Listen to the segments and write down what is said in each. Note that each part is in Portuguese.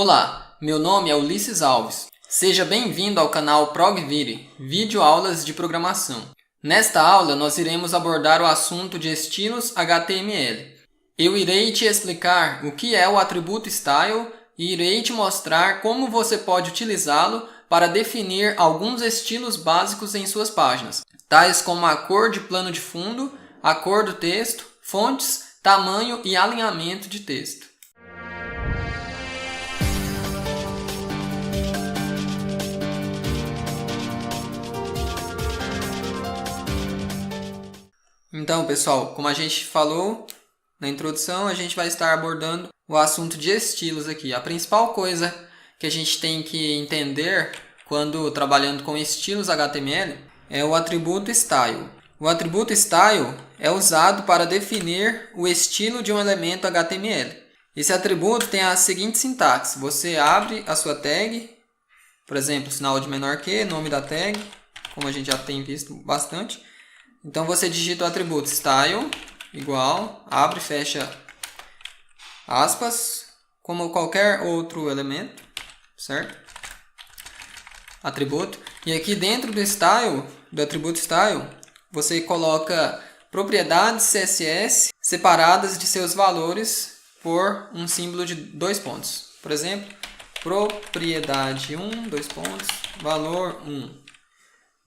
Olá, meu nome é Ulisses Alves. Seja bem-vindo ao canal ProgVire, vídeo aulas de programação. Nesta aula, nós iremos abordar o assunto de estilos HTML. Eu irei te explicar o que é o atributo Style e irei te mostrar como você pode utilizá-lo para definir alguns estilos básicos em suas páginas, tais como a cor de plano de fundo, a cor do texto, fontes, tamanho e alinhamento de texto. Então, pessoal, como a gente falou na introdução, a gente vai estar abordando o assunto de estilos aqui. A principal coisa que a gente tem que entender quando trabalhando com estilos HTML é o atributo Style. O atributo Style é usado para definir o estilo de um elemento HTML. Esse atributo tem a seguinte sintaxe. Você abre a sua tag, por exemplo, sinal de menor que, nome da tag, como a gente já tem visto bastante. Então você digita o atributo Style igual, abre e fecha aspas, como qualquer outro elemento, certo? Atributo. E aqui dentro do Style, do atributo Style, você coloca propriedades CSS separadas de seus valores por um símbolo de 2 pontos. Por exemplo, propriedade 1, 2 pontos, valor 1.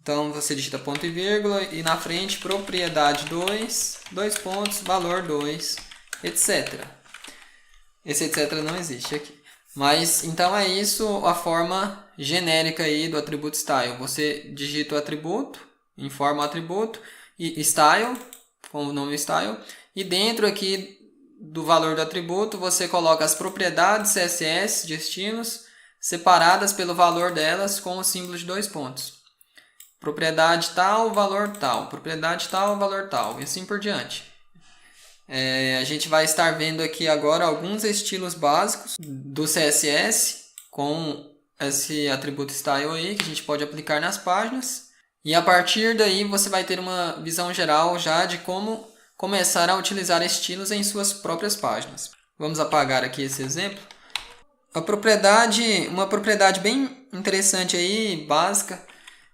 Então, você digita ponto e vírgula e na frente propriedade 2, 2 pontos, valor 2, etc. Esse etc não existe aqui. Mas, então é isso a forma genérica aí do atributo Style. Você digita o atributo, informa o atributo, e Style, com o nome Style, e dentro aqui do valor do atributo você coloca as propriedades CSS de estilos separadas pelo valor delas com o símbolo de 2 pontos. Propriedade tal, valor tal. Propriedade tal, valor tal. E assim por diante. A gente vai estar vendo aqui agora alguns estilos básicos do CSS com esse atributo Style aí que a gente pode aplicar nas páginas. E a partir daí você vai ter uma visão geral já de como começar a utilizar estilos em suas próprias páginas. Vamos apagar aqui esse exemplo. Uma propriedade bem interessante aí, básica,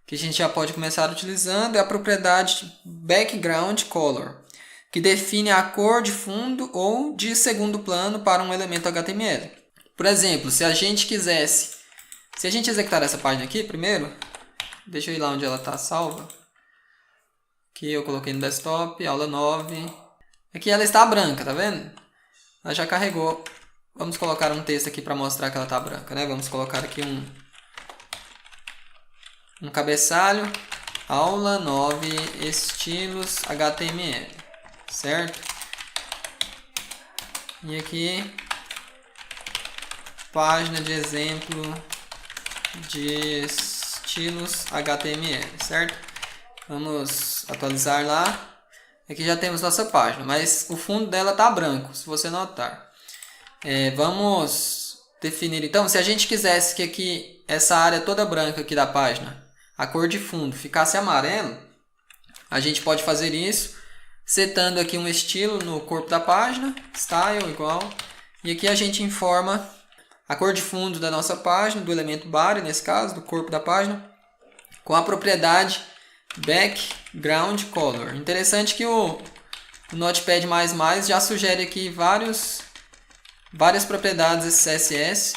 que a gente já pode começar utilizando, é a propriedade Background Color, que define a cor de fundo ou de segundo plano para um elemento HTML. Por exemplo, se a gente executar essa página aqui primeiro, deixa eu ir lá onde ela está salva. Aqui eu coloquei no desktop, aula 9. Aqui ela está branca, tá vendo? Ela já carregou. Vamos colocar um texto aqui para mostrar que ela está branca, né? Vamos colocar aqui um cabeçalho, aula 9, estilos HTML, certo? E aqui, página de exemplo de estilos HTML, certo? Vamos atualizar lá. Aqui já temos nossa página, mas o fundo dela está branco, se você notar. Vamos definir então, se a gente quisesse que aqui essa área toda branca aqui da página, a cor de fundo ficasse amarelo, a gente pode fazer isso setando aqui um estilo no corpo da página, style igual, e aqui a gente informa a cor de fundo da nossa página, do elemento body, nesse caso, do corpo da página, com a propriedade background color. Interessante que o Notepad++ já sugere aqui várias propriedades CSS,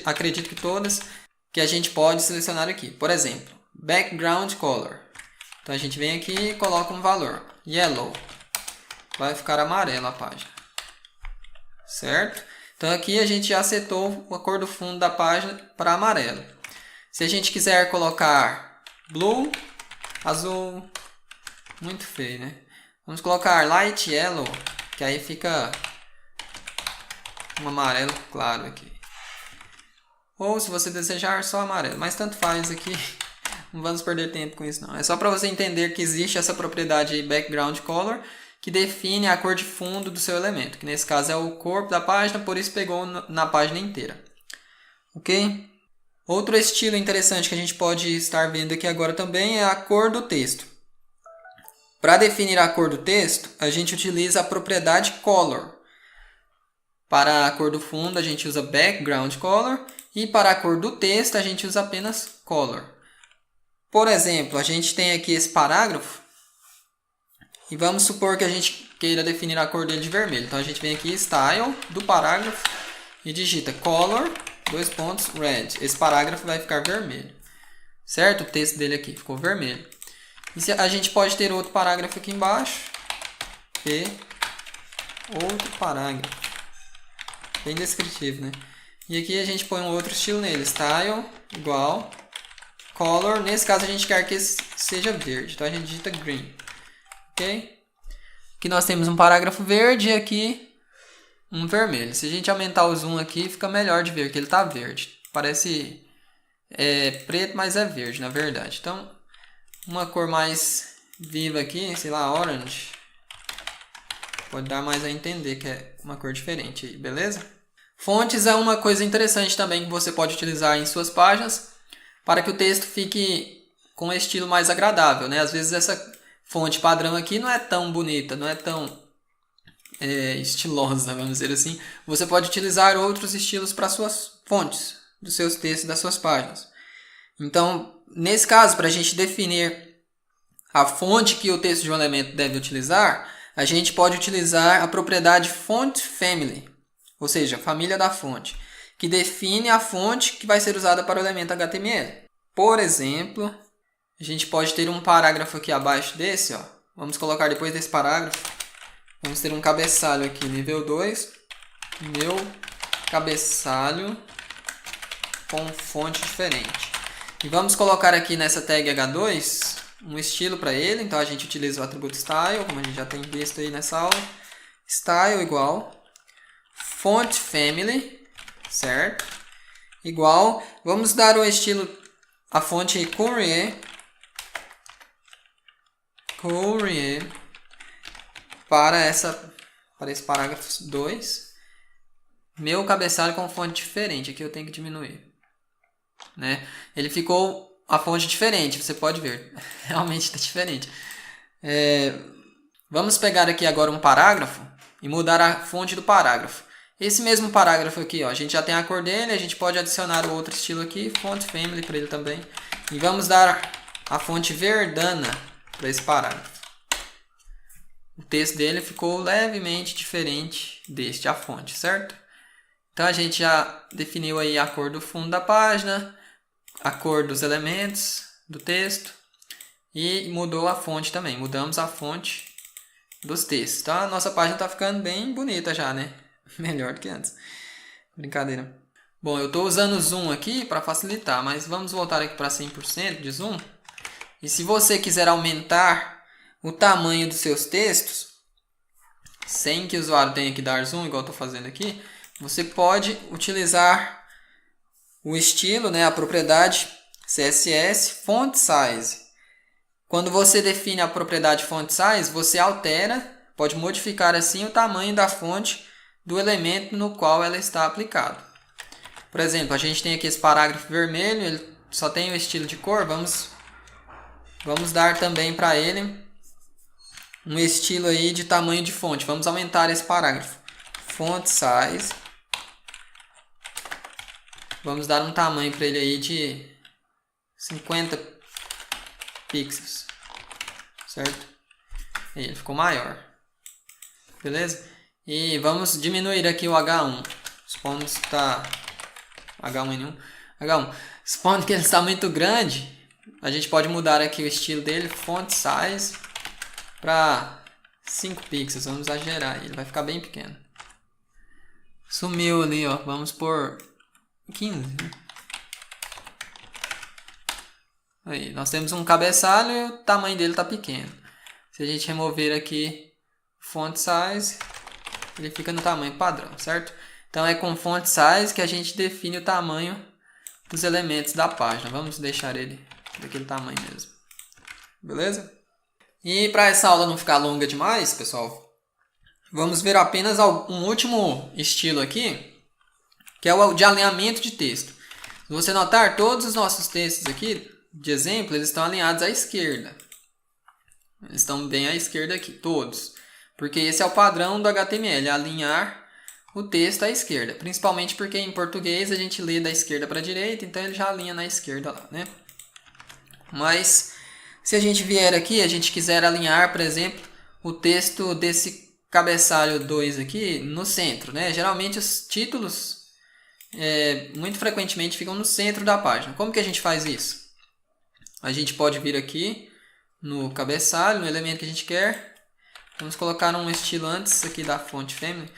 acredito que todas, que a gente pode selecionar aqui. Por exemplo, background color. Então a gente vem aqui e coloca um valor. Yellow. Vai ficar amarelo a página. Certo? Então aqui a gente já setou a cor do fundo da página para amarelo. Se a gente quiser colocar blue, azul, muito feio, né? Vamos colocar light yellow, que aí fica um amarelo claro aqui. Ou, se você desejar, só amarelo. Mas tanto faz aqui. Não vamos perder tempo com isso, não. É só para você entender que existe essa propriedade Background Color, que define a cor de fundo do seu elemento. Que nesse caso é o corpo da página, por isso pegou na página inteira. Ok? Outro estilo interessante que a gente pode estar vendo aqui agora também é a cor do texto. Para definir a cor do texto, a gente utiliza a propriedade Color. Para a cor do fundo a gente usa background color e para a cor do texto a gente usa apenas color. Por exemplo, a gente tem aqui esse parágrafo e vamos supor que a gente queira definir a cor dele de vermelho. Então a gente vem aqui style do parágrafo e digita color, red. Esse parágrafo vai ficar vermelho. Certo? O texto dele aqui ficou vermelho. E a gente pode ter outro parágrafo aqui embaixo. E outro parágrafo. Bem descritivo, né? E aqui a gente põe um outro estilo nele. Style igual color. Nesse caso a gente quer que esse seja verde. Então a gente digita green. Ok? Aqui nós temos um parágrafo verde e aqui um vermelho. Se a gente aumentar o zoom aqui, fica melhor de ver que ele está verde. Parece preto, mas é verde, na verdade. Então, uma cor mais viva aqui, sei lá, orange. Pode dar mais a entender que é uma cor diferente aí, beleza? Fontes é uma coisa interessante também que você pode utilizar em suas páginas para que o texto fique com um estilo mais agradável, né? Às vezes essa fonte padrão aqui não é tão bonita, não é tão estilosa, vamos dizer assim. Você pode utilizar outros estilos para suas fontes, dos seus textos, das suas páginas. Então, nesse caso, para a gente definir a fonte que o texto de um elemento deve utilizar, a gente pode utilizar a propriedade font family, ou seja, família da fonte, que define a fonte que vai ser usada para o elemento HTML. Por exemplo, a gente pode ter um parágrafo aqui abaixo desse, ó. Vamos colocar depois desse parágrafo, vamos ter um cabeçalho aqui, nível 2, meu cabeçalho com fonte diferente. E vamos colocar aqui nessa tag H2 um estilo para ele. Então a gente utiliza o atributo style, como a gente já tem visto aí nessa aula. Style igual font family, certo? Igual, vamos dar o estilo, a fonte Courier para esse parágrafo 2. Meu cabeçalho com fonte diferente. Aqui eu tenho que diminuir, né? Ele ficou a fonte diferente, você pode ver. Realmente está diferente. Vamos pegar aqui agora um parágrafo e mudar a fonte do parágrafo. Esse mesmo parágrafo aqui, ó, a gente já tem a cor dele, a gente pode adicionar o outro estilo aqui, font family para ele também. E vamos dar a fonte Verdana para esse parágrafo. O texto dele ficou levemente diferente deste, a fonte, certo? Então a gente já definiu aí a cor do fundo da página, a cor dos elementos do texto e mudou a fonte também. Mudamos a fonte dos textos. Então a nossa página está ficando bem bonita já, né? Melhor do que antes. Brincadeira. Bom, eu estou usando o zoom aqui para facilitar, mas vamos voltar aqui para 100% de zoom. E se você quiser aumentar o tamanho dos seus textos, sem que o usuário tenha que dar zoom, igual eu estou fazendo aqui, você pode utilizar o estilo, né, a propriedade CSS Font Size. Quando você define a propriedade Font Size, você altera, pode modificar assim o tamanho da fonte do elemento no qual ela está aplicada. Por exemplo, a gente tem aqui esse parágrafo vermelho, ele só tem o estilo de cor, vamos dar também para ele um estilo aí de tamanho de fonte. Vamos aumentar esse parágrafo. Font Size. Vamos dar um tamanho para ele aí de 50 pixels, certo? E ele ficou maior, beleza? E vamos diminuir aqui o H1. Supondo que está H1N1. H1. Supondo que ele está muito grande, a gente pode mudar aqui o estilo dele, Font Size, para 5 pixels. Vamos exagerar, ele vai ficar bem pequeno. Sumiu ali, ó. Vamos por 15. Aí, nós temos um cabeçalho e o tamanho dele está pequeno. Se a gente remover aqui Font Size, ele fica no tamanho padrão, certo? Então é com Font Size que a gente define o tamanho dos elementos da página. Vamos deixar ele daquele tamanho mesmo. Beleza? E para essa aula não ficar longa demais, pessoal, vamos ver apenas um último estilo aqui, que é o de alinhamento de texto. Se você notar, todos os nossos textos aqui, de exemplo, eles estão alinhados à esquerda. Eles estão bem à esquerda aqui, todos. Porque esse é o padrão do HTML, alinhar o texto à esquerda. Principalmente porque em português a gente lê da esquerda para a direita, então ele já alinha na esquerda lá, né? Mas se a gente vier aqui, a gente quiser alinhar, por exemplo, o texto desse cabeçalho 2 aqui no centro, né? Geralmente os títulos muito frequentemente ficam no centro da página. Como que a gente faz isso? A gente pode vir aqui no cabeçalho, no elemento que a gente quer. Vamos colocar um estilo antes aqui da fonte family.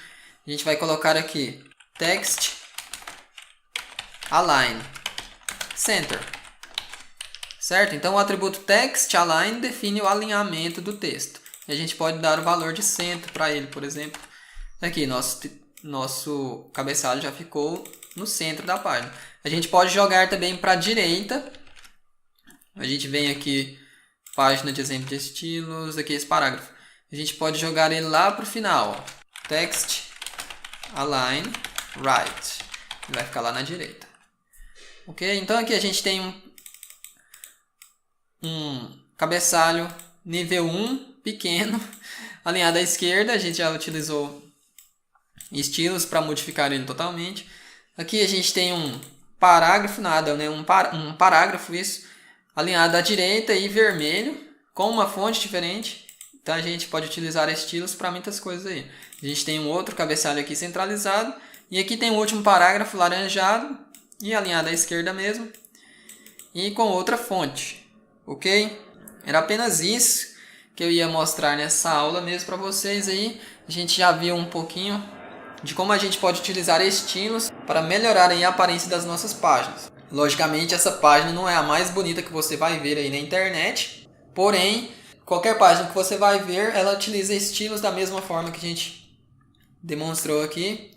A gente vai colocar aqui text align center. Certo? Então o atributo text align define o alinhamento do texto. E a gente pode dar o valor de centro para ele, por exemplo. Aqui, nosso cabeçalho já ficou no centro da página. A gente pode jogar também para a direita. A gente vem aqui, página de exemplo de estilos, aqui esse parágrafo. A gente pode jogar ele lá para o final. Ó. Text align right. Ele vai ficar lá na direita. Ok? Então aqui a gente tem um cabeçalho nível 1, pequeno, alinhado à esquerda. A gente já utilizou estilos para modificar ele totalmente. Aqui a gente tem um parágrafo, né? um parágrafo, isso, alinhado à direita e vermelho, com uma fonte diferente. Então a gente pode utilizar estilos para muitas coisas aí. A gente tem um outro cabeçalho aqui centralizado. E aqui tem o último parágrafo laranjado e alinhado à esquerda mesmo. E com outra fonte. Ok? Era apenas isso que eu ia mostrar nessa aula mesmo para vocês aí. A gente já viu um pouquinho de como a gente pode utilizar estilos para melhorar aí a aparência das nossas páginas. Logicamente essa página não é a mais bonita que você vai ver aí na internet. Porém, qualquer página que você vai ver, ela utiliza estilos da mesma forma que a gente demonstrou aqui.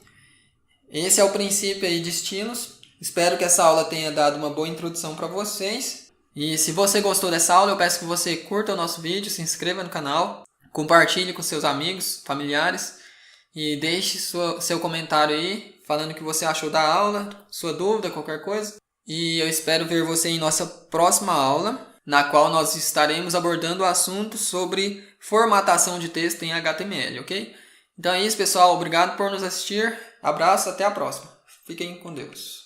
Esse é o princípio aí de estilos. Espero que essa aula tenha dado uma boa introdução para vocês. E se você gostou dessa aula, eu peço que você curta o nosso vídeo, se inscreva no canal, compartilhe com seus amigos, familiares e deixe seu comentário aí, falando o que você achou da aula, sua dúvida, qualquer coisa. E eu espero ver você em nossa próxima aula, na qual nós estaremos abordando o assunto sobre formatação de texto em HTML, ok? Então é isso, pessoal. Obrigado por nos assistir. Abraço, até a próxima. Fiquem com Deus.